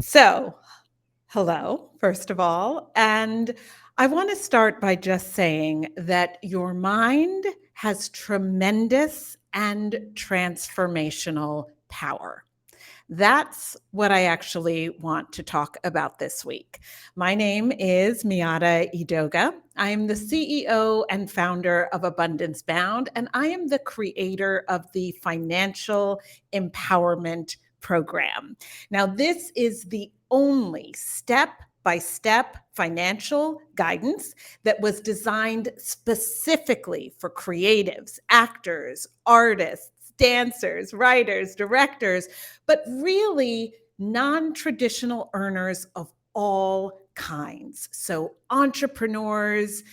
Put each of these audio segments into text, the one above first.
So, hello, first of all. And I want to start by just saying that your mind has tremendous and transformational power. That's what I actually want to talk about this week. My name is Miata Idoga. I am the CEO and founder of Abundance Bound, and I am the creator of the Financial Empowerment Program. Now, this is the only step by step financial guidance that was designed specifically for creatives, actors, artists, dancers, writers, directors, but really non traditional earners of all kinds. So, entrepreneurs,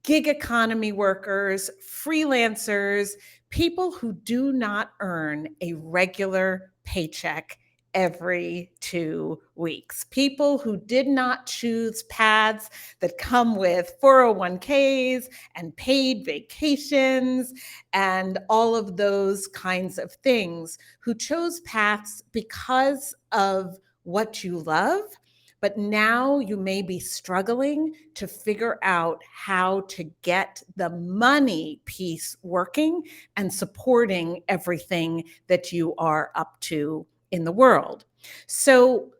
gig economy workers, freelancers, people who do not earn a regular paycheck every 2 weeks, people who did not choose paths that come with 401ks and paid vacations and all of those kinds of things, who chose paths because of what you love, but now you may be struggling to figure out how to get the money piece working and supporting everything that you are up to in the world. So,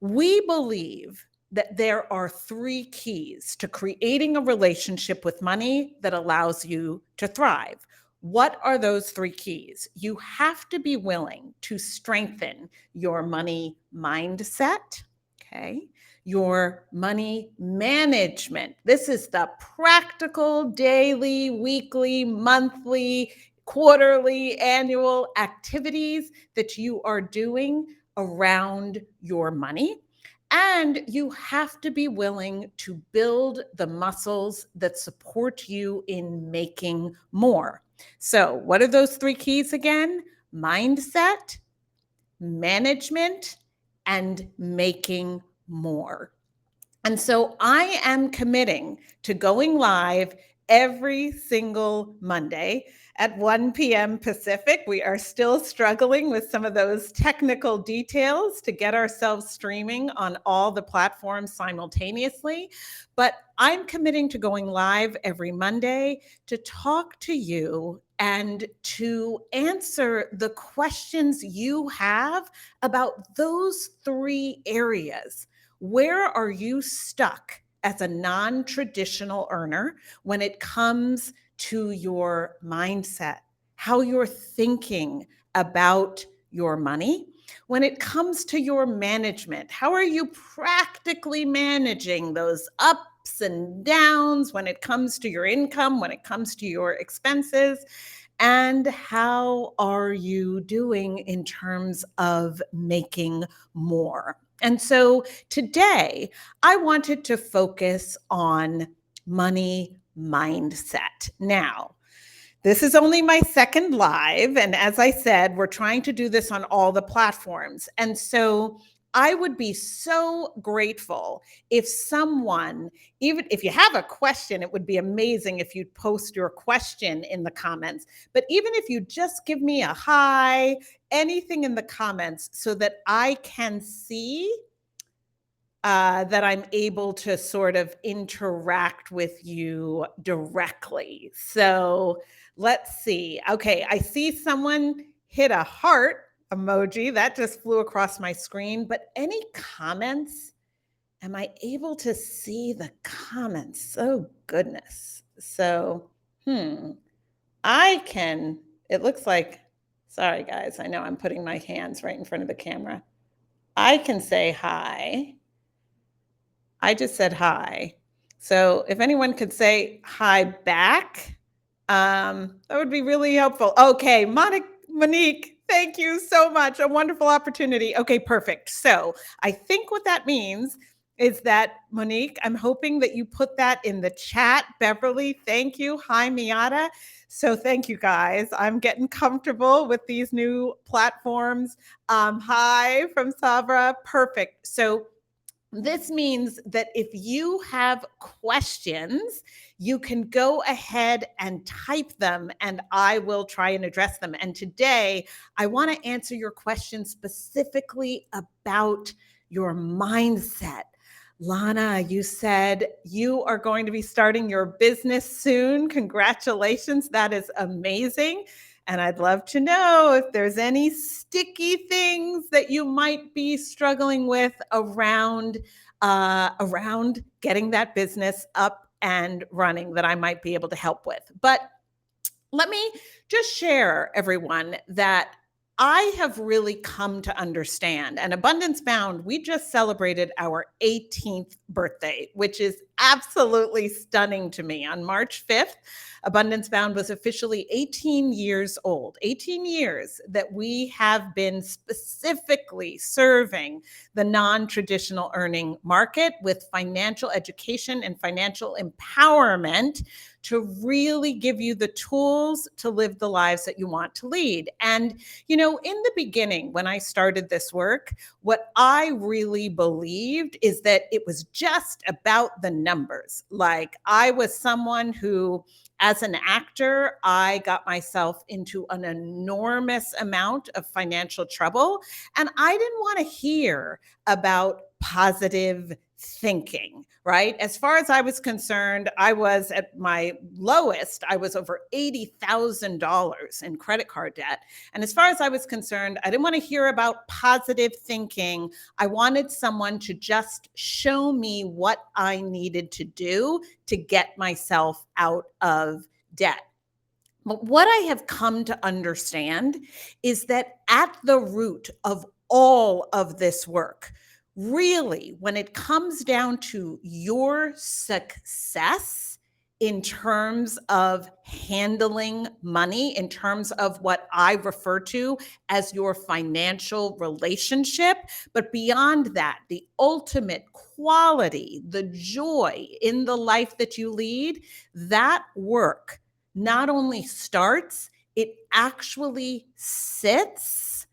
we believe that there are three keys to creating a relationship with money that allows you to thrive. What are those three keys? You have to be willing to strengthen your money mindset, okay? Your money management. This is the practical daily, weekly, monthly, quarterly, annual activities that you are doing around your money. And you have to be willing to build the muscles that support you in making more. So, what are those three keys again? Mindset, management, and making more. And so I am committing to going live every single Monday at 1 p.m. Pacific. We are still struggling with some of those technical details to get ourselves streaming on all the platforms simultaneously. But I'm committing to going live every Monday to talk to you and to answer the questions you have about those three areas. Where are you stuck as a non traditional earner when it comes to your mindset, how you're thinking about your money? When it comes to your management, how are you practically managing those ups and downs when it comes to your income, when it comes to your expenses? And how are you doing in terms of making more? And so today, I wanted to focus on money mindset. Now, this is only my second live. And as I said, we're trying to do this on all the platforms. And so I would be so grateful if someone, even if you have a question, it would be amazing if you'd post your question in the comments. But even if you just give me a hi, anything in the comments so that I can see that I'm able to sort of interact with you directly. So let's see. Okay, I see someone hit a heart emoji that just flew across my screen, but any comments? Am I able to see the comments? Oh, goodness. So, I can, it looks like, sorry guys, I know I'm putting my hands right in front of the camera. I can say hi. I just said hi. So if anyone could say hi back, that would be really helpful. Okay, Monique, thank you so much. A wonderful opportunity. Okay, perfect. So I think what that means is that, Monique, I'm hoping that you put that in the chat. Beverly, thank you. Hi, Miata. So thank you guys. I'm getting comfortable with these new platforms. Hi from Sabra. Perfect. So this means that if you have questions, you can go ahead and type them and I will try and address them. And today, I want to answer your questions specifically about your mindset. Lana, you said you are going to be starting your business soon. Congratulations. That is amazing. And I'd love to know if there's any sticky things that you might be struggling with around getting that business up and running that I might be able to help with. But let me just share, everyone, that I have really come to understand. And Abundance Bound, we just celebrated our 18th birthday, which is absolutely stunning to me. On March 5th, Abundance Bound was officially 18 years old. 18 years that we have been specifically serving the non-traditional earning market with financial education and financial empowerment to really give you the tools to live the lives that you want to lead. And, in the beginning, when I started this work, what I really believed is that it was just about the numbers. Like, I was someone who, as an actor, I got myself into an enormous amount of financial trouble. And I didn't want to hear about positive thinking, right? As far as I was concerned, I was at my lowest. I was over $80,000 in credit card debt. And as far as I was concerned, I didn't want to hear about positive thinking. I wanted someone to just show me what I needed to do to get myself out of debt. But what I have come to understand is that at the root of all of this work, really, when it comes down to your success in terms of handling money, in terms of what I refer to as your financial relationship, but beyond that, the ultimate quality, the joy in the life that you lead, that work not only starts, it actually sits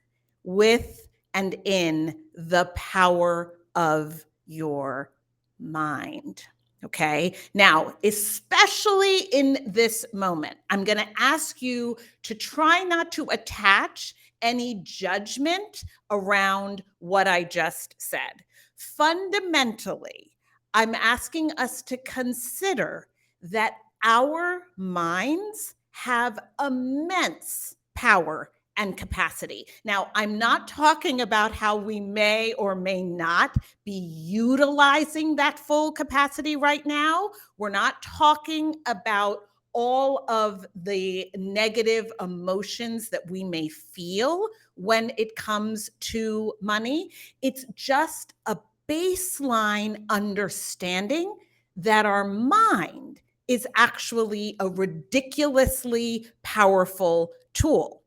with and in the power of your mind. Okay. Now, especially in this moment, I'm going to ask you to try not to attach any judgment around what I just said. Fundamentally, I'm asking us to consider that our minds have immense power and capacity. Now, I'm not talking about how we may or may not be utilizing that full capacity right now. We're not talking about all of the negative emotions that we may feel when it comes to money. It's just a baseline understanding that our mind is actually a ridiculously powerful tool.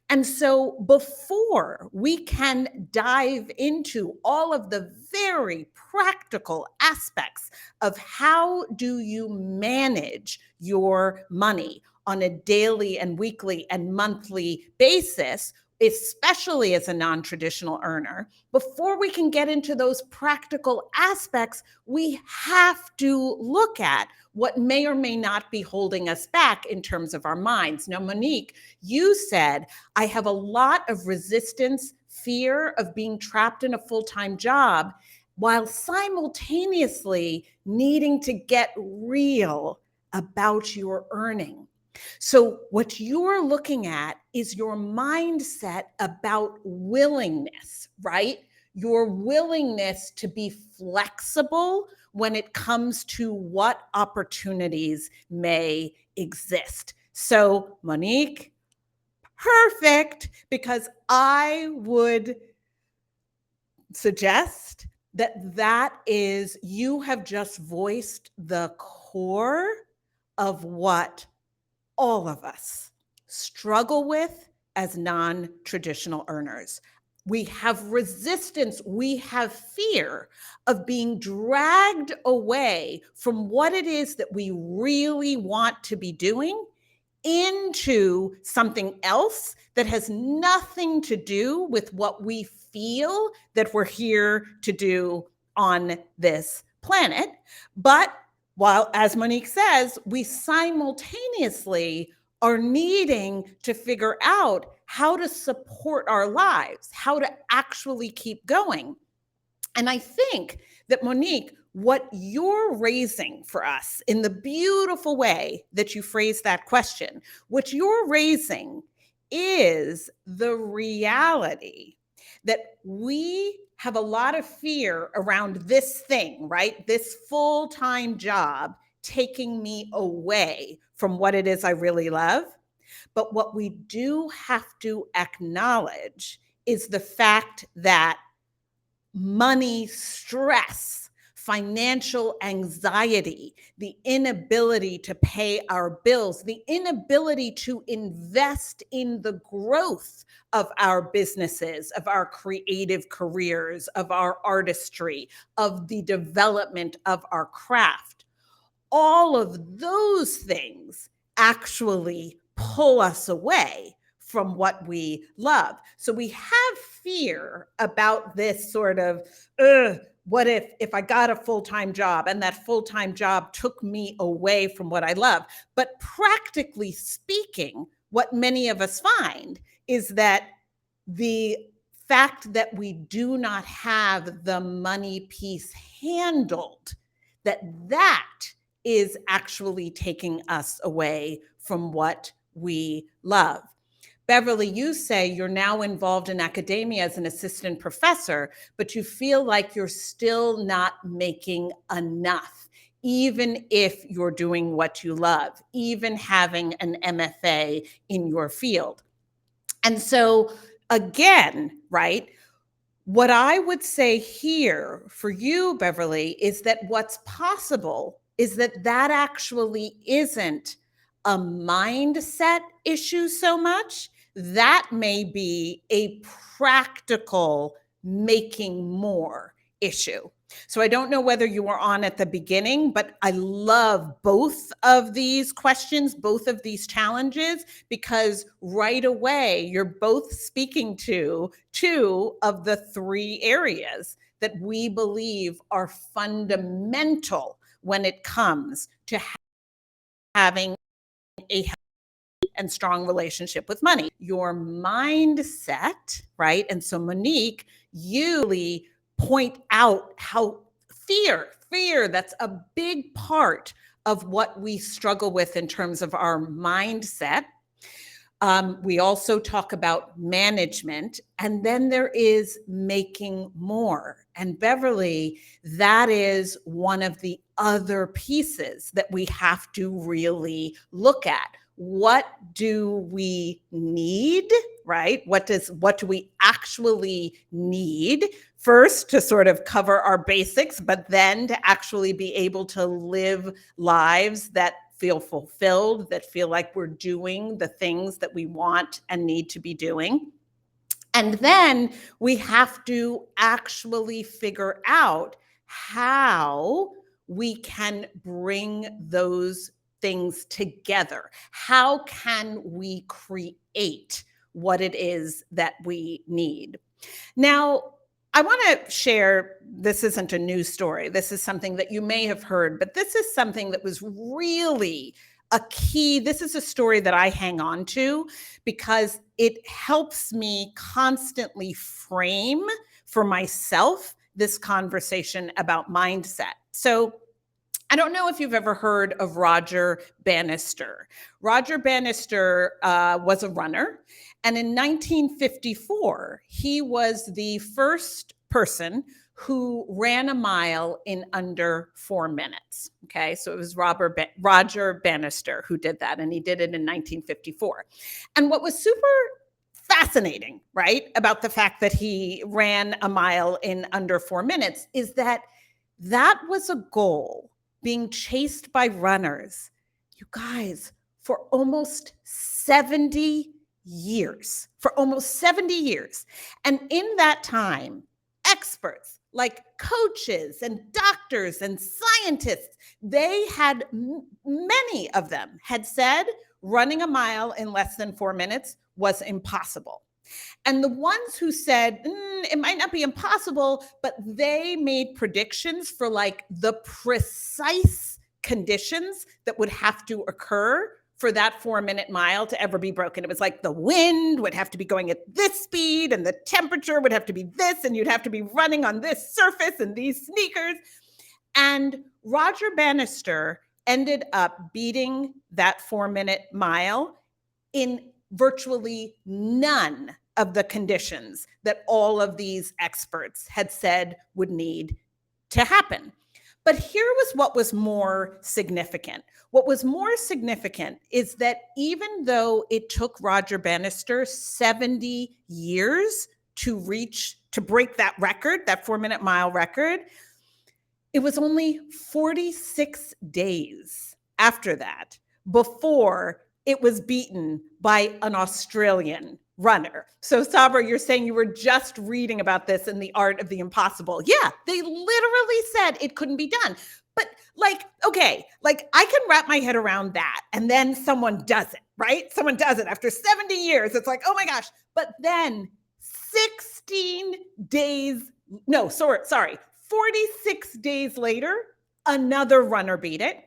And so before we can dive into all of the very practical aspects of how do you manage your money on a daily and weekly and monthly basis, especially as a non-traditional earner, before we can get into those practical aspects, we have to look at what may or may not be holding us back in terms of our minds. Now, Monique, you said, I have a lot of resistance, fear of being trapped in a full-time job, while simultaneously needing to get real about your earning. So what you're looking at is your mindset about willingness, right? Your willingness to be flexible when it comes to what opportunities may exist. So, Monique, perfect, because I would suggest that is, you have just voiced the core of what all of us struggle with as non-traditional earners. We have resistance, we have fear of being dragged away from what it is that we really want to be doing into something else that has nothing to do with what we feel that we're here to do on this planet. But while, as Monique says, we simultaneously are needing to figure out how to support our lives, how to actually keep going. And I think that, Monique, what you're raising for us in the beautiful way that you phrase that question, what you're raising is the reality that we have a lot of fear around this thing, right? This full time job taking me away from what it is I really love. But what we do have to acknowledge is the fact that money stress, financial anxiety, the inability to pay our bills, the inability to invest in the growth of our businesses, of our creative careers, of our artistry, of the development of our craft. All of those things actually pull us away from what we love. So we have fear about this sort of, what if I got a full-time job and that full-time job took me away from what I love? But practically speaking, what many of us find is that the fact that we do not have the money piece handled, that is actually taking us away from what we love. Beverly, you say you're now involved in academia as an assistant professor, but you feel like you're still not making enough, even if you're doing what you love, even having an MFA in your field. And so, again, right? What I would say here for you, Beverly, is that what's possible is that that actually isn't a mindset issue so much. That may be a practical making more issue. So I don't know whether you were on at the beginning, but I love both of these questions, both of these challenges, because right away you're both speaking to two of the three areas that we believe are fundamental when it comes to having a healthy and strong relationship with money. Your mindset, right? And so, Monique, you really point out how fear, that's a big part of what we struggle with in terms of our mindset. We also talk about management, and then there is making more. And Beverly, that is one of the other pieces that we have to really look at. What do we need, right? What do we actually need first to sort of cover our basics, but then to actually be able to live lives that feel fulfilled, that feel like we're doing the things that we want and need to be doing. And then we have to actually figure out how we can bring those things together. How can we create what it is that we need? Now, I want to share, this isn't a news story. This is something that you may have heard, but this is something that was really a key. This is a story that I hang on to because it helps me constantly frame for myself this conversation about mindset. So, I don't know if you've ever heard of Roger Bannister. Roger Bannister was a runner, and in 1954, he was the first person who ran a mile in under 4 minutes. Okay, so it was Roger Bannister who did that, and he did it in 1954. And what was super fascinating, right, about the fact that he ran a mile in under 4 minutes is that that was a goal being chased by runners, you guys, for almost 70 years. For almost 70 years. And in that time, experts like coaches and doctors and scientists, they had, many of them had said running a mile in less than 4 minutes was impossible. And the ones who said it might not be impossible, but they made predictions for like the precise conditions that would have to occur for that 4-minute mile to ever be broken. It was like the wind would have to be going at this speed and the temperature would have to be this, and you'd have to be running on this surface and these sneakers. And Roger Bannister ended up beating that 4-minute mile in virtually none of the conditions that all of these experts had said would need to happen. But here was what was more significant. What was more significant is that even though it took Roger Bannister 70 years to break that record, that 4-minute mile record, it was only 46 days after that before it was beaten by an Australian runner. So Sabra, you're saying you were just reading about this in The Art of the Impossible. Yeah, they literally said it couldn't be done. But okay, I can wrap my head around that. And then someone does it, right? Someone does it after 70 years. It's like, oh my gosh. But then 46 days later, another runner beat it.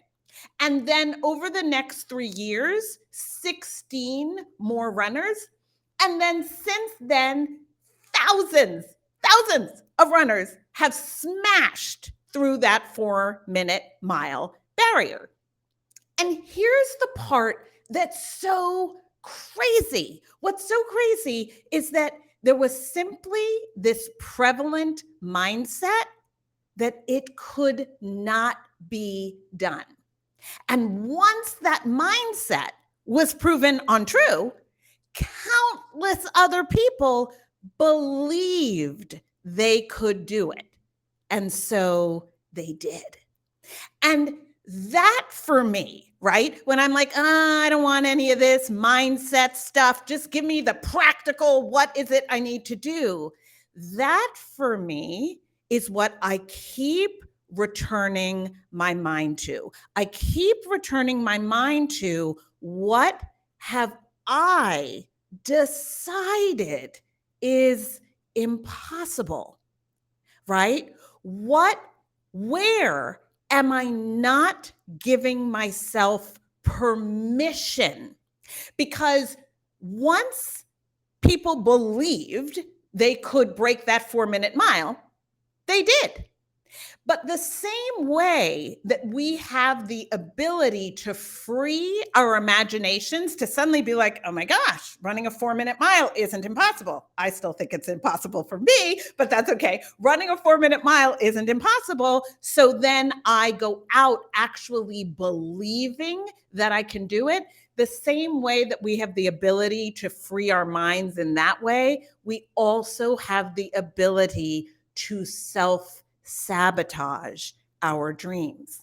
And then over the next 3 years, 16 more runners. And then since then, thousands of runners have smashed through that 4-minute mile barrier. And here's the part that's so crazy. What's so crazy is that there was simply this prevalent mindset that it could not be done. And once that mindset was proven untrue, countless other people believed they could do it. And so they did. And that for me, right? When I'm like, I don't want any of this mindset stuff. Just give me the practical, what is it I need to do? That for me is what I keep returning my mind to. I keep returning my mind to, what have I decided is impossible, right? Where am I not giving myself permission? Because once people believed they could break that 4-minute mile, they did. But the same way that we have the ability to free our imaginations to suddenly be like, oh my gosh, running a 4-minute mile isn't impossible. I still think it's impossible for me, but that's okay. Running a 4-minute mile isn't impossible. So then I go out actually believing that I can do it. The same way that we have the ability to free our minds in that way, we also have the ability to self-sabotage our dreams.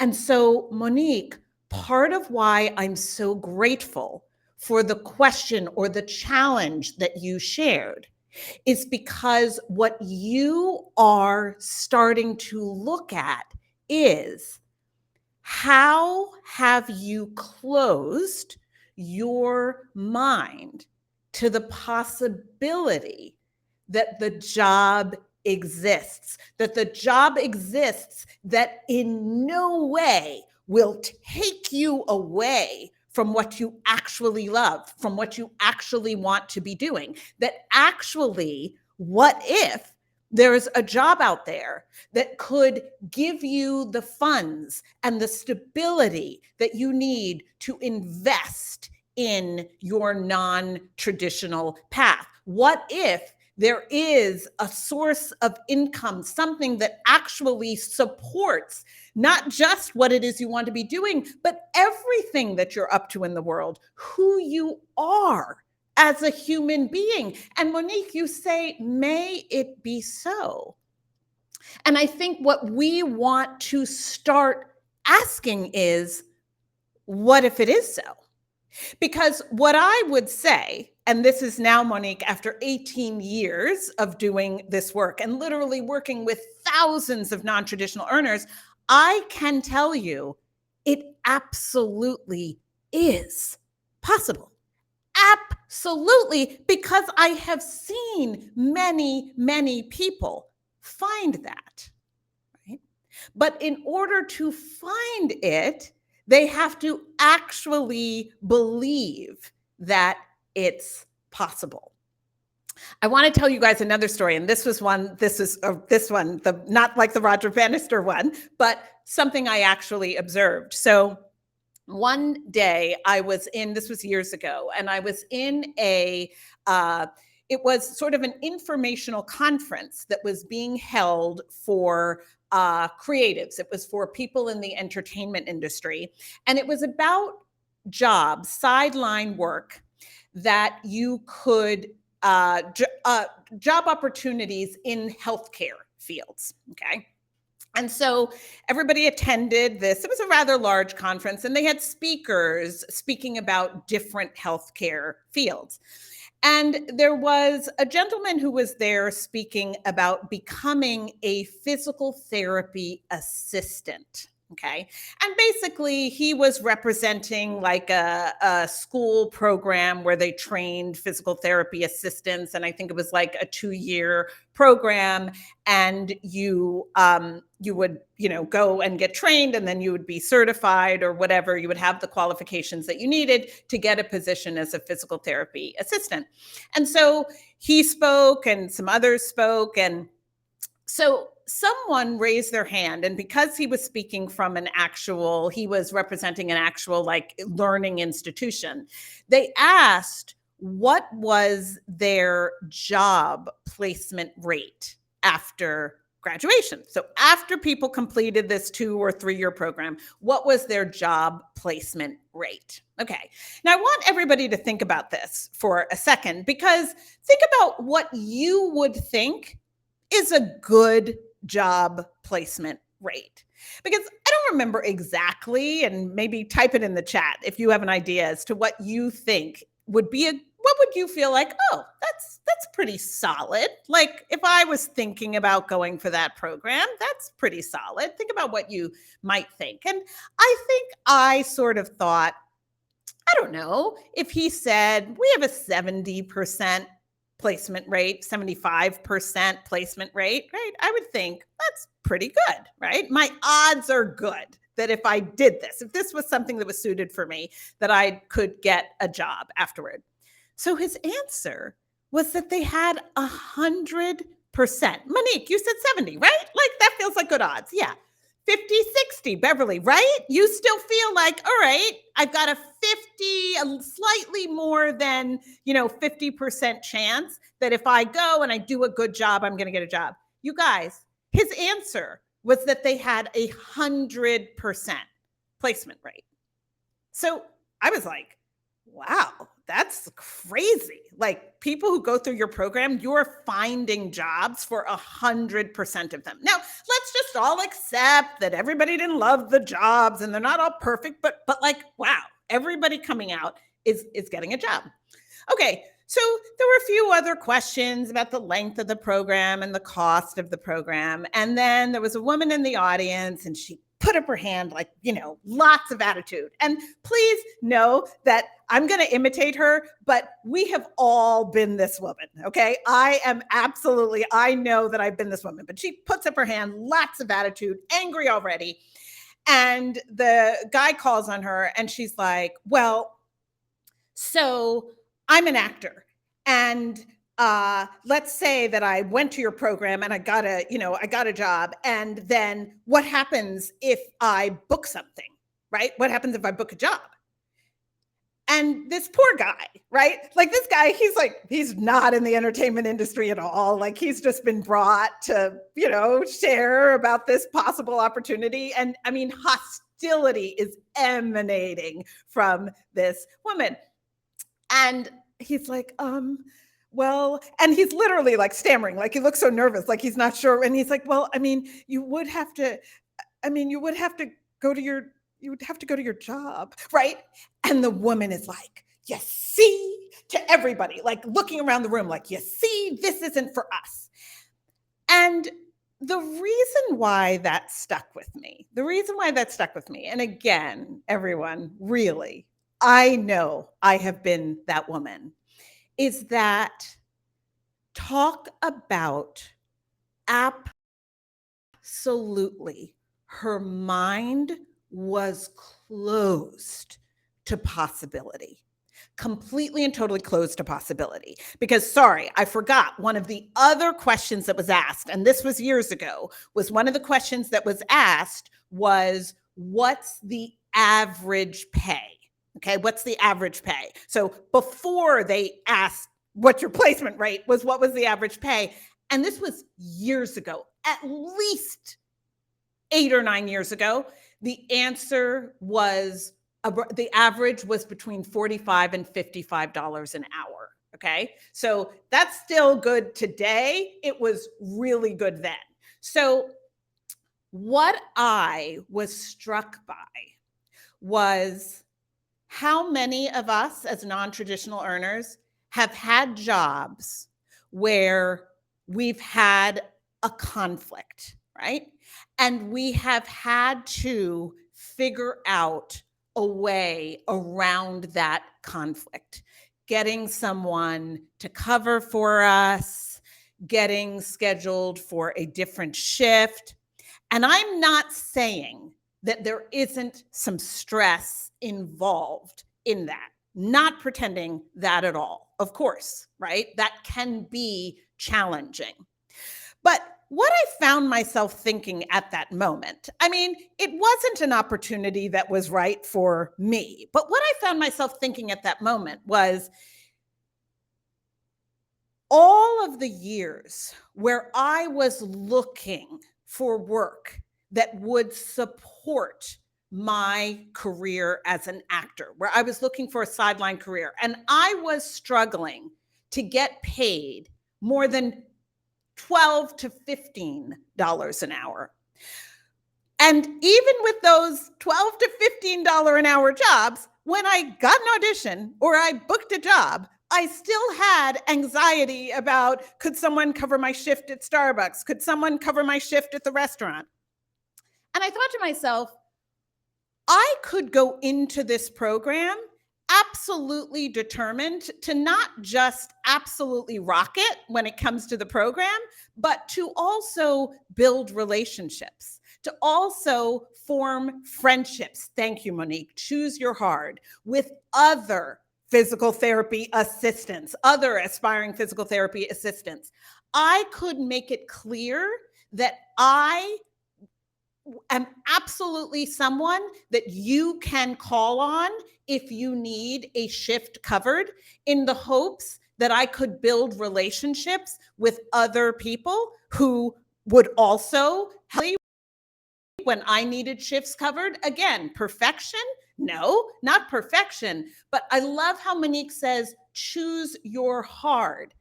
And so, Monique, part of why I'm so grateful for the question or the challenge that you shared is because what you are starting to look at is, how have you closed your mind to the possibility that the job exists, that in no way will take you away from what you actually love, from what you actually want to be doing, that actually, what if there's a job out there that could give you the funds and the stability that you need to invest in your non-traditional path? What if there is a source of income, something that actually supports not just what it is you want to be doing, but everything that you're up to in the world, who you are as a human being? And Monique, you say, may it be so. And I think what we want to start asking is, what if it is so? Because what I would say, and this is now, Monique, after 18 years of doing this work and literally working with thousands of non-traditional earners, I can tell you it absolutely is possible. Absolutely, because I have seen many, many people find that, right? But in order to find it, They have to actually believe that it's possible. I want to tell you guys another story, and this one, the not like the Roger Bannister one, but something I actually observed. So one day I was in, this was years ago, and I was in it was sort of an informational conference that was being held for creatives. It was for people in the entertainment industry, and it was about jobs, sideline work that you could job opportunities in healthcare fields. Okay. And so everybody attended this. It was a rather large conference, and they had speakers speaking about different healthcare fields. And there was a gentleman who was there speaking about becoming a physical therapy assistant. Okay. And basically, he was representing like a school program where they trained physical therapy assistants. And I think it was like a 2-year program. And you would, go and get trained, and then you would be certified or whatever. You would have the qualifications that you needed to get a position as a physical therapy assistant. And so he spoke, and some others spoke, and so someone raised their hand, and because he was speaking from he was representing an actual like learning institution, they asked what was their job placement rate after graduation. So after people completed this 2 or 3-year program, what was their job placement rate? Okay. Now I want everybody to think about this for a second, because think about what you would think is a good job placement rate. Because I don't remember exactly, and maybe type it in the chat if you have an idea as to what you think would be what would you feel like, oh, that's pretty solid. Like if I was thinking about going for that program, that's pretty solid. Think about what you might think. And I think I sort of thought, I don't know, if he said we have a 70% placement rate, 75% placement rate, right? I would think that's pretty good, right? My odds are good that if I did this, if this was something that was suited for me, that I could get a job afterward. So his answer was that they had 100%. Monique, you said 70, right? Like that feels like good odds. Yeah. 50, 60, Beverly, right? You still feel like, all right, I've got a slightly more than, 50% chance that if I go and I do a good job, I'm going to get a job. You guys, his answer was that they had 100% placement rate. So I was like, wow, that's crazy. Like people who go through your program, you're finding jobs for 100% of them. Now, let's just all accept that everybody didn't love the jobs and they're not all perfect, but like, wow, everybody coming out is getting a job. Okay, so there were a few other questions about the length of the program and the cost of the program. And then there was a woman in the audience, and she put up her hand like, lots of attitude. And please know that I'm going to imitate her, but we have all been this woman, okay? I know that I've been this woman, but she puts up her hand, lots of attitude, angry already. And the guy calls on her, and she's like, well, so I'm an actor, and let's say that I went to your program and I got a job. And then what happens if I book something, right? What happens if I book a job? And this poor guy, right? Like this guy, he's not in the entertainment industry at all. Like he's just been brought to, share about this possible opportunity. And I mean, hostility is emanating from this woman. And he's like, well, and he's literally like stammering, like he looks so nervous, like he's not sure. And he's like, well, I mean, you would have to go to your job, right? And the woman is like, you see, to everybody, like looking around the room, like, you see, this isn't for us. And the reason why that stuck with me, and again, everyone, really, I know I have been that woman, is that talk about absolutely her mind was closed to possibility. Completely and totally closed to possibility. Because, sorry, I forgot one of the other questions that was asked, and this was years ago, was one of the questions that was asked was, what's the average pay? Okay, what's the average pay? So before they asked what's your placement rate was what was the average pay? And this was years ago, at least 8 or 9 years ago. The answer was the average was between $45 and $55 an hour. Okay. So that's still good today. It was really good then. So what I was struck by was how many of us as non-traditional earners have had jobs where we've had a conflict, right? And we have had to figure out a way around that conflict, getting someone to cover for us, getting scheduled for a different shift. And I'm not saying that there isn't some stress involved in that. Not pretending that at all, of course, right? That can be challenging. But what I found myself thinking at that moment, I mean, it wasn't an opportunity that was right for me. But what I found myself thinking at that moment was all of the years where I was looking for work that would support my career as an actor, where I was looking for a sideline career, and I was struggling to get paid more than $12 to $15 an hour. And even with those $12 to $15 an hour jobs, when I got an audition or I booked a job, I still had anxiety about, could someone cover my shift at Starbucks? Could someone cover my shift at the restaurant? And I thought to myself, I could go into this program absolutely determined to not just absolutely rock it when it comes to the program, but to also build relationships, to also form friendships. Thank you, Monique. Choose your hard with other physical therapy assistants, other aspiring physical therapy assistants. I could make it clear that I am absolutely someone that you can call on if you need a shift covered, in the hopes that I could build relationships with other people who would also help me when I needed shifts covered. Again, perfection? No, not perfection. But I love how Monique says, choose your hard.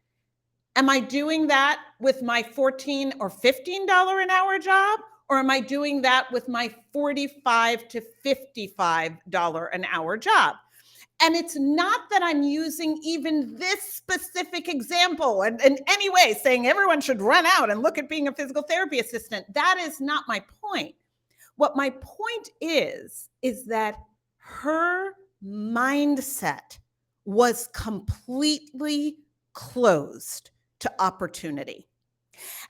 Am I doing that with my $14 or $15 an hour job? Or am I doing that with my $45 to $55 an hour job? And it's not that I'm using even this specific example and in any way saying everyone should run out and look at being a physical therapy assistant. That is not my point. What my point is that her mindset was completely closed to opportunity.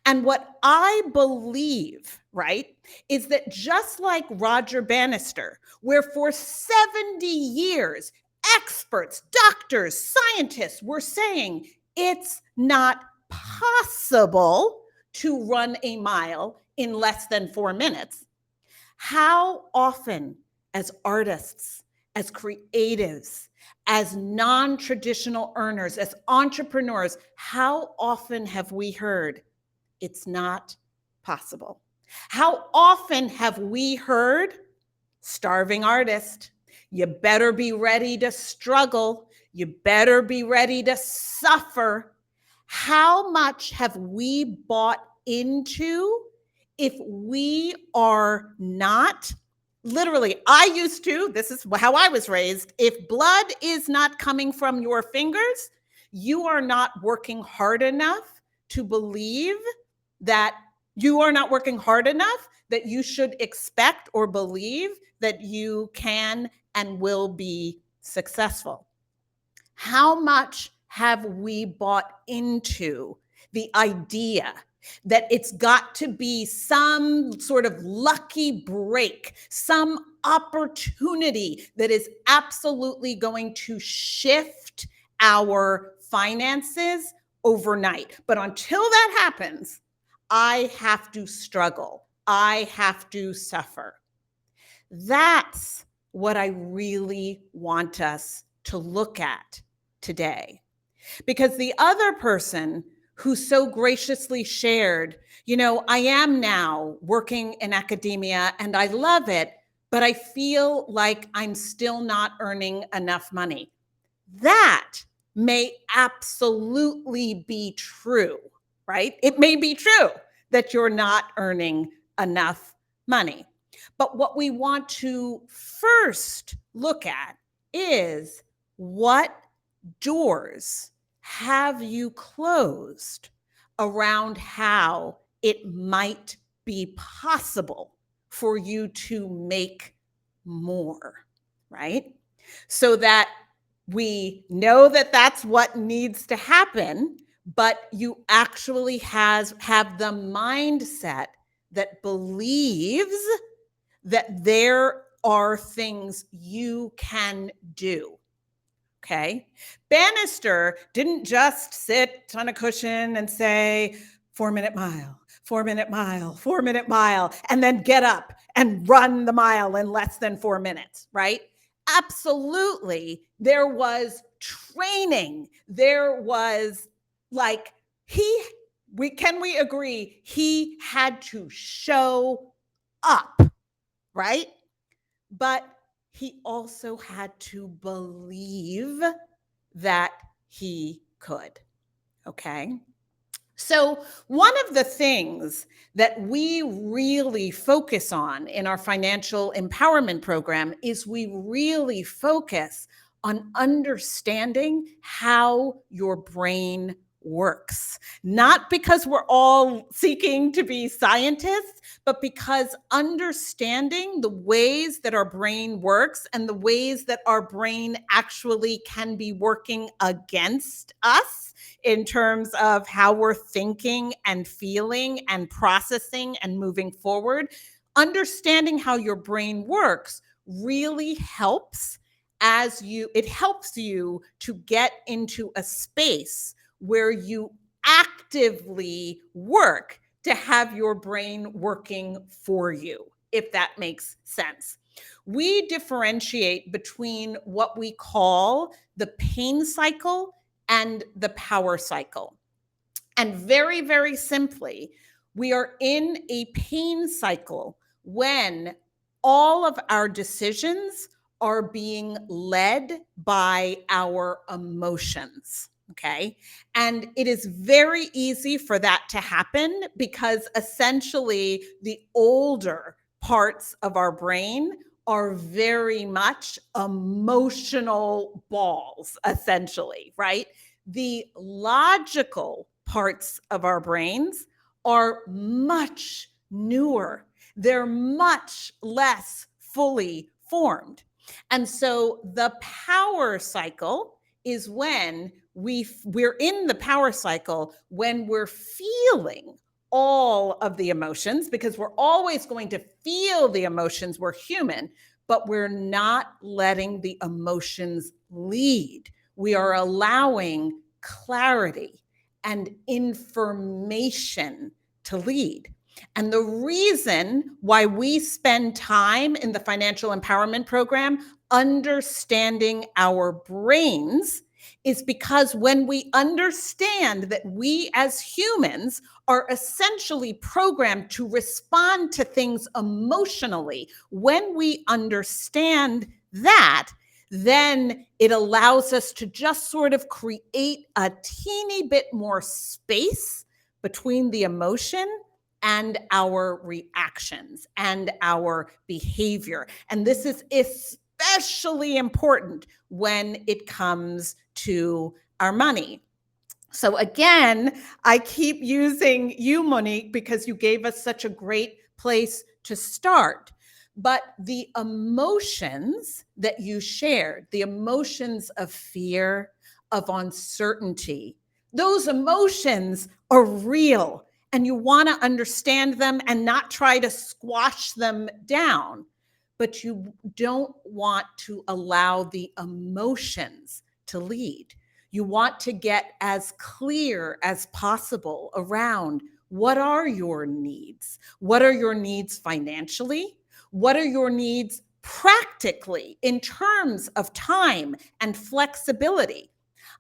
And what I believe, right, is that just like Roger Bannister, where for 70 years, experts, doctors, scientists were saying it's not possible to run a mile in less than 4 minutes. How often, as artists, as creatives, as non-traditional earners, as entrepreneurs, how often have we heard it's not possible? How often have we heard, starving artist, you better be ready to struggle, you better be ready to suffer? How much have we bought into if we are not, literally, I used to, this is how I was raised, if blood is not coming from your fingers, you are not working hard enough to believe that you are not working hard enough that you should expect or believe that you can and will be successful. How much have we bought into the idea that it's got to be some sort of lucky break, some opportunity that is absolutely going to shift our finances overnight. But until that happens, I have to struggle. I have to suffer. That's what I really want us to look at today. Because the other person who so graciously shared, I am now working in academia and I love it, but I feel like I'm still not earning enough money. That may absolutely be true, right? It may be true that you're not earning enough money. But what we want to first look at is, what doors have you closed around how it might be possible for you to make more, right? So that we know that that's what needs to happen, but you actually have the mindset that believes that there are things you can do. Okay. Bannister didn't just sit on a cushion and say, 4-minute mile, 4-minute mile, 4-minute mile, and then get up and run the mile in less than 4 minutes, right? Absolutely. There was training. There was like, can we agree he had to show up, right? But he also had to believe that he could. Okay. So, one of the things that we really focus on in our financial empowerment program is we really focus on understanding how your brain works. Not because we're all seeking to be scientists, but because understanding the ways that our brain works and the ways that our brain actually can be working against us in terms of how we're thinking and feeling and processing and moving forward. Understanding how your brain works really helps it helps you to get into a space where you actively work to have your brain working for you, if that makes sense. We differentiate between what we call the pain cycle and the power cycle. And very, very simply, we are in a pain cycle when all of our decisions are being led by our emotions. Okay. And it is very easy for that to happen because essentially the older parts of our brain are very much emotional balls, essentially, right? The logical parts of our brains are much newer. They're much less fully formed. And so the power cycle is when we're in the power cycle when we're feeling all of the emotions, because we're always going to feel the emotions. We're human, but we're not letting the emotions lead. We are allowing clarity and information to lead. And the reason why we spend time in the financial empowerment program understanding our brains is because when we understand that we as humans are essentially programmed to respond to things emotionally, when we understand that, then it allows us to just sort of create a teeny bit more space between the emotion and our reactions and our behavior. And this is especially important when it comes to our money. So again, I keep using you, Monique, because you gave us such a great place to start. But the emotions that you shared, the emotions of fear, of uncertainty, those emotions are real and you want to understand them and not try to squash them down. But you don't want to allow the emotions to lead. You want to get as clear as possible around what are your needs? What are your needs financially? What are your needs practically in terms of time and flexibility?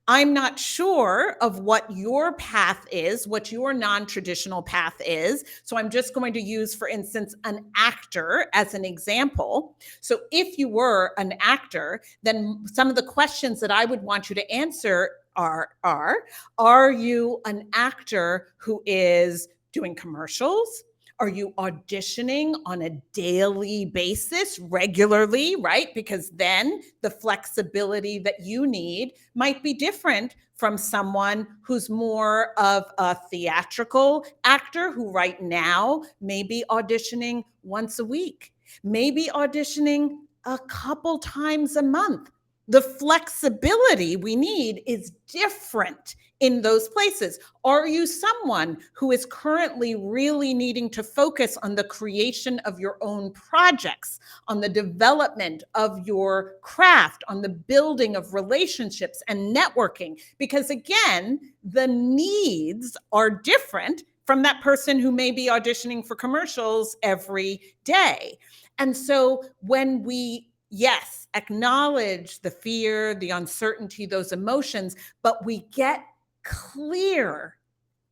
I'm not sure of what your path is, what your non traditional path is. So I'm just going to use, for instance, an actor as an example. So if you were an actor, then some of the questions that I would want you to answer are you an actor who is doing commercials? Are you auditioning on a daily basis, regularly, right? Because then the flexibility that you need might be different from someone who's more of a theatrical actor who right now may be auditioning once a week, maybe auditioning a couple times a month. The flexibility we need is different in those places. Are you someone who is currently really needing to focus on the creation of your own projects, on the development of your craft, on the building of relationships and networking? Because again, the needs are different from that person who may be auditioning for commercials every day. And so when we, yes, acknowledge the fear, the uncertainty, those emotions, but we get clear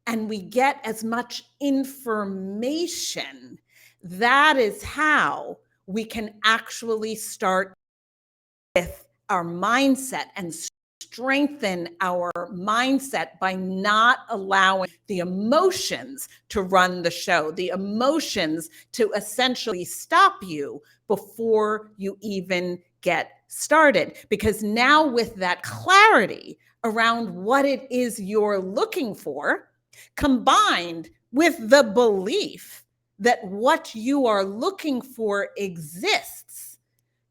and we get as much information, that is how we can actually start with our mindset and strengthen our mindset by not allowing the emotions to run the show, the emotions to essentially stop you before you even get started. Because now, with that clarity around what it is you're looking for, combined with the belief that what you are looking for exists,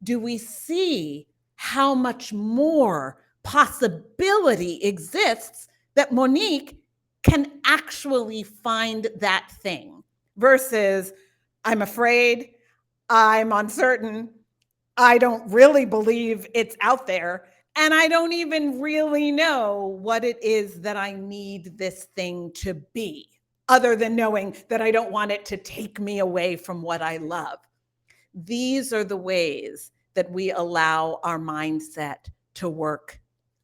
do we see how much more possibility exists that Monique can actually find that thing versus I'm afraid, I'm uncertain, I don't really believe it's out there, and I don't even really know what it is that I need this thing to be, other than knowing that I don't want it to take me away from what I love. These are the ways that we allow our mindset to work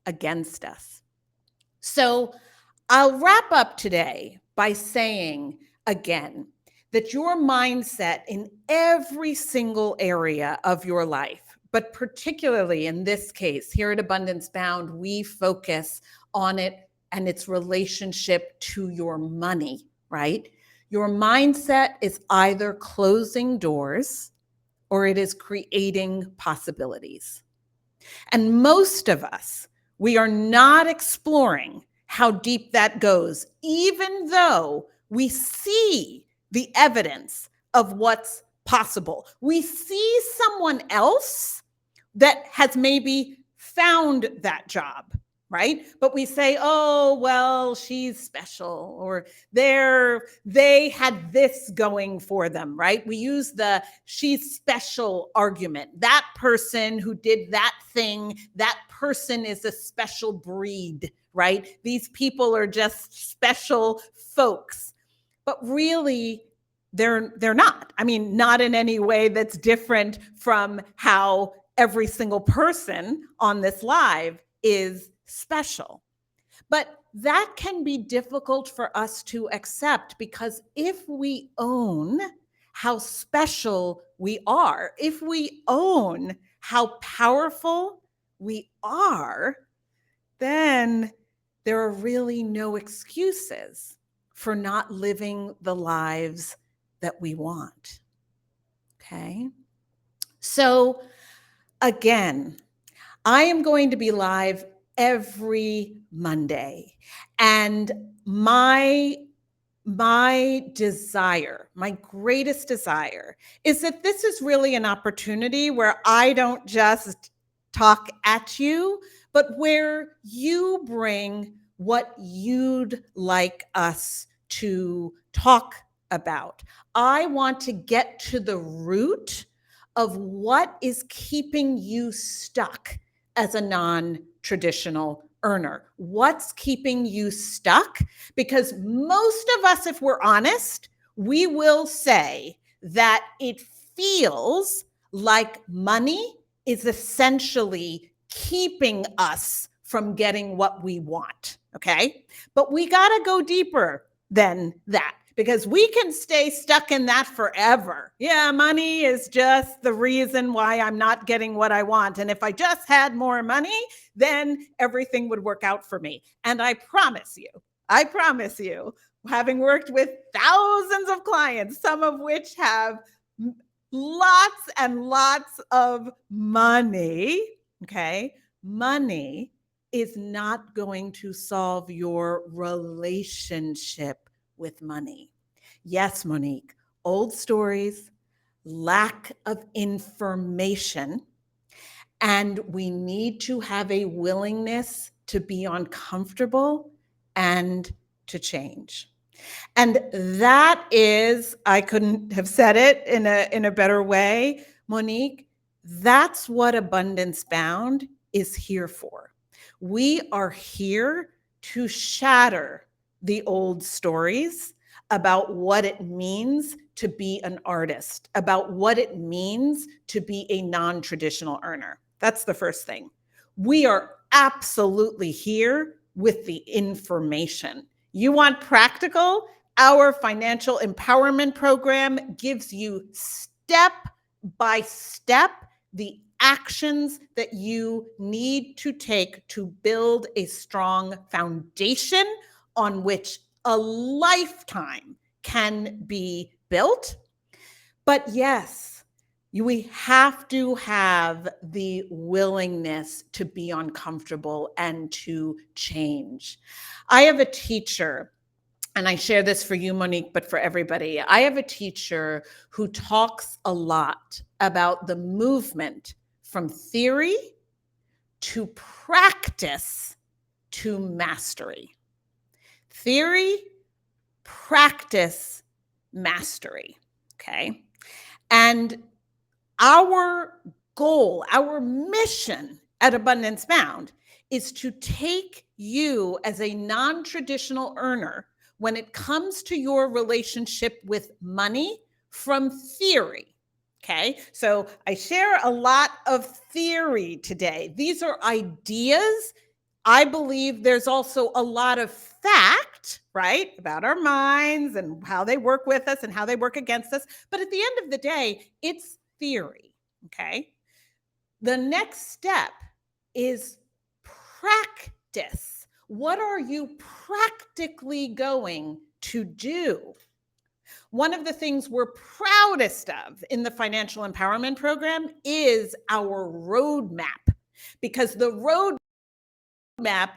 against us. So I'll wrap up today by saying again that your mindset in every single area of your life, but particularly in this case, here at Abundance Bound, we focus on it and its relationship to your money, right? Your mindset is either closing doors or it is creating possibilities. And most of us, we are not exploring how deep that goes, even though we see the evidence of what's possible. We see someone else that has maybe found that job, right? But we say, oh, well, she's special, or they had this going for them, right? We use the she's special argument. That person who did that thing, that person is a special breed, right? These people are just special folks. But really, they're not. I mean, not in any way that's different from how every single person on this live is special. But that can be difficult for us to accept, because if we own how special we are, if we own how powerful we are, then there are really no excuses for not living the lives that we want. Okay? So, again, I am going to be live every Monday. And my desire, my greatest desire, is that this is really an opportunity where I don't just talk at you, but where you bring what you'd like us to talk about. I want to get to the root of what is keeping you stuck as a non-traditional earner. What's keeping you stuck? Because most of us, if we're honest, we will say that it feels like money is essentially keeping us from getting what we want, okay? But we got to go deeper than that because we can stay stuck in that forever. Yeah, money is just the reason why I'm not getting what I want. And if I just had more money, then everything would work out for me. And I promise you, having worked with thousands of clients, some of which have lots and lots of money, okay? Money is not going to solve your relationship with money. Yes, Monique, old stories, lack of information, and we need to have a willingness to be uncomfortable and to change. And that is, I couldn't have said it in a better way, Monique, that's what Abundance Bound is here for. We are here to shatter the old stories about what it means to be an artist, about what it means to be a non-traditional earner. That's the first thing. We are absolutely here with the information. You want practical? Our financial empowerment program gives you step by step the actions that you need to take to build a strong foundation on which a lifetime can be built. But yes, we have to have the willingness to be uncomfortable and to change. I have a teacher, and I share this for you, Monique, but for everybody. I have a teacher who talks a lot about the movement from theory to practice to mastery. Theory, practice, mastery. Okay. And our goal, our mission at Abundance Bound is to take you as a non-traditional earner when it comes to your relationship with money from theory. Okay, so I share a lot of theory today. These are ideas. I believe there's also a lot of fact, right, about our minds and how they work with us and how they work against us. But at the end of the day, it's theory. Okay. The next step is practice. What are you practically going to do? One of the things we're proudest of in the financial empowerment program is our roadmap, because the roadmap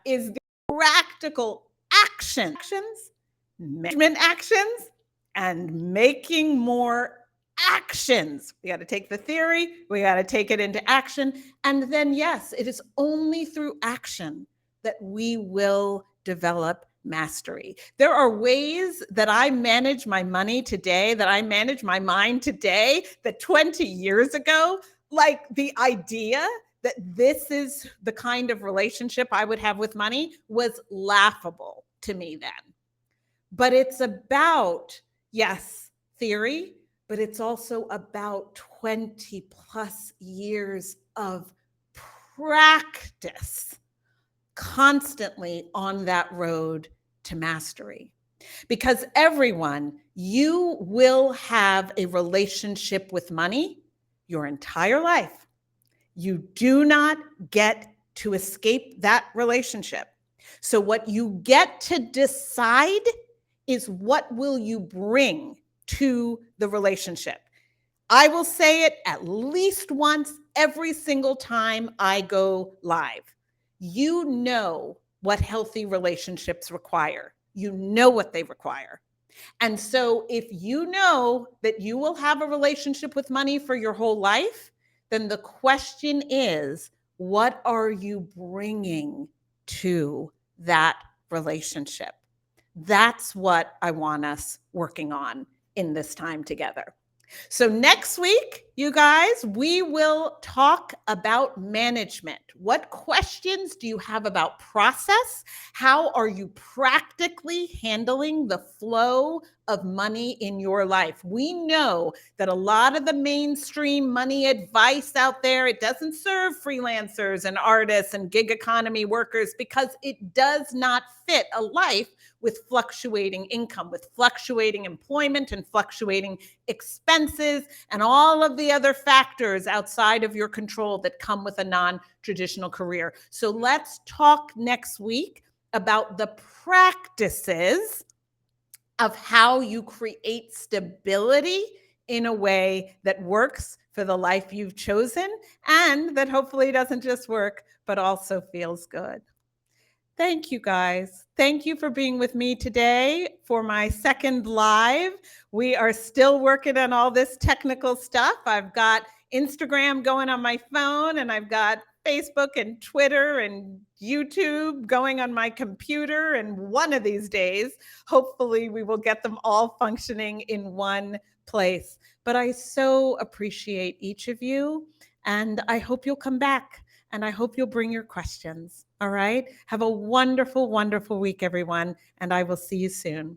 is the practical actions, management actions, and making more actions. We got to take the theory, we got to take it into action. And then, yes, it is only through action that we will develop mastery. There are ways that I manage my money today, that I manage my mind today, that 20 years ago, like the idea that this is the kind of relationship I would have with money was laughable to me then. But it's about, yes, theory, but it's also about 20 plus years of practice constantly on that road to mastery. Because everyone, you will have a relationship with money your entire life. You do not get to escape that relationship. So what you get to decide is what will you bring to the relationship. I will say it at least once every single time I go live. You know what healthy relationships require. You know what they require. And so if you know that you will have a relationship with money for your whole life, then the question is, what are you bringing to that relationship? That's what I want us working on in this time together. So, next week, you guys, we will talk about management. What questions do you have about process? How are you practically handling the flow of money in your life? We know that a lot of the mainstream money advice out there, it doesn't serve freelancers and artists and gig economy workers because it does not fit a life with fluctuating income, with fluctuating employment and fluctuating expenses, and all of the other factors outside of your control that come with a non traditional career. So let's talk next week about the practices of how you create stability in a way that works for the life you've chosen and that hopefully doesn't just work, but also feels good. Thank you, guys. Thank you for being with me today for my second live. We are still working on all this technical stuff. I've got Instagram going on my phone, and I've got Facebook and Twitter and YouTube going on my computer. And one of these days, hopefully, we will get them all functioning in one place. But I so appreciate each of you, and I hope you'll come back. And I hope you'll bring your questions. All right. Have a wonderful, wonderful week, everyone. And I will see you soon.